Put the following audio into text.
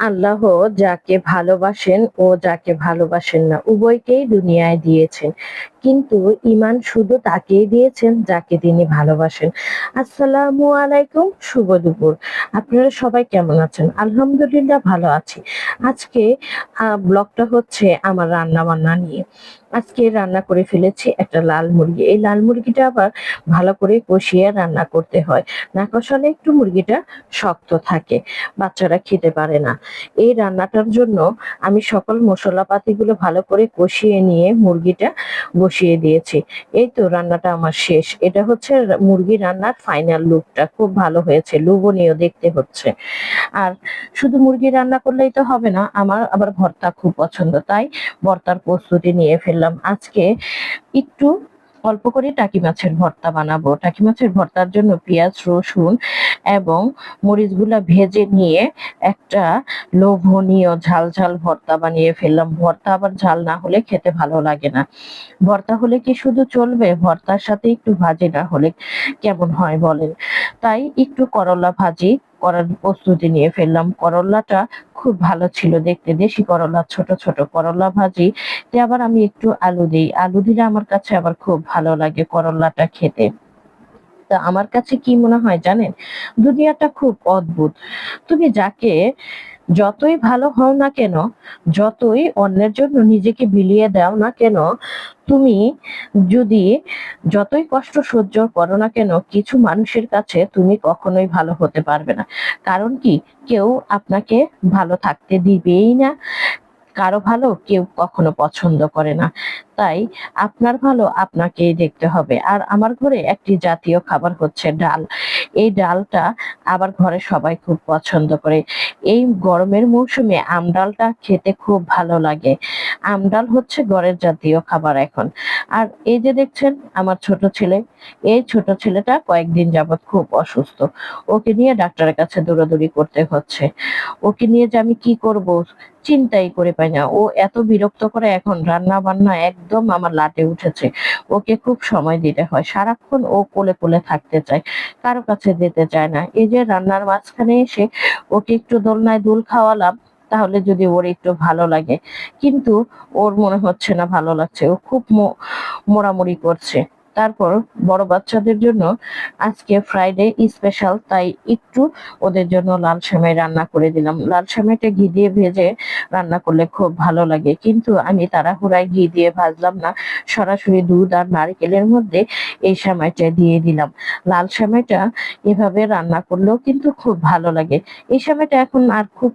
আল্লাহ যাকে ভালোবাসেন ও যাকে ভালোবাসেন না উভয়কেই দুনিয়ায় দিয়েছেন, কিন্তু ঈমান শুধু তাকেই দিয়েছেন যাকে তিনি ভালোবাসেন। আসসালামু আলাইকুম, শুভ দুপুর। আপনারা সবাই কেমন আছেন? আলহামদুলিল্লাহ ভালো আছি। আজকে ব্লগটা হচ্ছে আমার রান্না-বান্না নিয়ে। আজকে রান্না করে ফেলেছি একটা লাল মুরগি। এই লাল মুরগিটা আবার ভালো করে কষিয়ে রান্না করতে হয়। না কষালে একটু মুরগিটা শক্ত থাকে, বাচ্চারা খেতে পারে না। এই রান্নাটার জন্য আমি সকল মশলাপাতিগুলো ভালো করে কষিয়ে নিয়ে মুরগিটা বসিয়ে দিয়েছি। এই তো রান্নাটা আমার শেষ। এটা হচ্ছে মুরগি রান্নার ফাইনাল লুকটা। খুব ভালো হয়েছে, লোভনীয় দেখতে হচ্ছে। আর শুধু মুরগি রান্না করলেই তো হবে না, আমার আবার ভর্তা খুব পছন্দ। তাই ভর্তার প্রস্তুতি নিয়ে ফেললাম। আজকে একটু অল্প করে টাকি মাছের ভর্তা বানাবো। টাকি মাছের ভর্তার জন্য পেঁয়াজ, রসুন এবং মরিচগুলা ভেজে নিয়ে একটা লোভনীয় ঝাল ঝাল ভর্তা বানিয়ে ফেললাম। ভর্তা আবার ঝাল না হলে খেতে ভালো লাগে না। ভর্তা হলে কি শুধু চলবে? ভর্তার সাথে একটু ভাজি না হলে কেমন হয় বলেন? তাই একটু করলা ভাজি করার প্রস্তুতি নিয়ে ফেললাম। করলাটা খুব ভালো ছিল দেখতে, দেশি করলা, ছোট ছোট করলা ভাজি তে আবার আমি একটু আলু দিই। আলু দিলে আমার কাছে আবার খুব ভালো লাগে করলাটা খেতে। তা আমার কাছে কি মনে হয় জানেন? দুনিয়াটা খুব অদ্ভুত। তুমি যাকে যতই ভালো হও না কেন, যতই অন্যের জন্য নিজেকে বিলিয়ে দাও না কেন, তুমি যদি যতই কষ্ট সহ্য করো না কেন, কিছু মানুষের কাছে তুমি কখনোই ভালো হতে পারবে না। কারণ কি? কেউ আপনাকে ভালো থাকতে দিবেই না। কারো ভালো কেউ কখনো পছন্দ করে না। তাই আপনার ভালো আপনাকেই দেখতে হবে। আর আমার ঘরে একটি জাতীয় খাবার হচ্ছে ডাল। এই ডালটা আবার ঘরে সবাই খুব পছন্দ করে। এই গরমের মৌসুমে আমডালটা খেতে খুব ভালো লাগে। আমডাল হচ্ছে ঘরের জাতীয় খাবার এখন। আর এই যে দেখছেন আমার ছোট ছেলে, এই ছোট ছেলেটা কয়েকদিন যাবৎ খুব অসুস্থ। ওকে নিয়ে ডাক্তারের কাছে দৌড়াদৌড়ি করতে হচ্ছে। ওকে নিয়ে যে আমি কি করব চিন্তাই করে পাই না। ও এত বিরক্ত করে এখন, রান্না বান্না একদম আমার লাটে উঠেছে। ওকে খুব সময় দিতে হয়। সারাক্ষণ ও কোলে কোলে থাকতে চায়, কারো কাছে যেতে চায় না। এই যে রান্নার মাঝখানে এসে ওকে একটু দোলনায় দুল খাওয়ালাম, তাহলে যদি ওর একটু ভালো লাগে, কিন্তু ওর মনে হচ্ছে না ভালো লাগছে। ও খুব মোড়ামুড়ি করছে। তারপর বড় বাচ্চাদের জন্য আজকে ফ্রাইডে স্পেশাল, তাই একটু ওদের জন্য লাল সেমাই রান্না করে দিলাম। লাল সেমাইটা ঘি দিয়ে ভেজে রান্না করলে খুব ভালো লাগে, কিন্তু আমি তাড়াহুড়ায় ঘি দিয়ে ভাজলাম না, সরাসরি দুধ আর নারকেলের মধ্যে এই সেমাইটা দিয়ে দিলাম। লাল সেমাইটা এভাবে রান্না করলেও কিন্তু খুব ভালো লাগে। এই সেমাইটা এখন আর খুব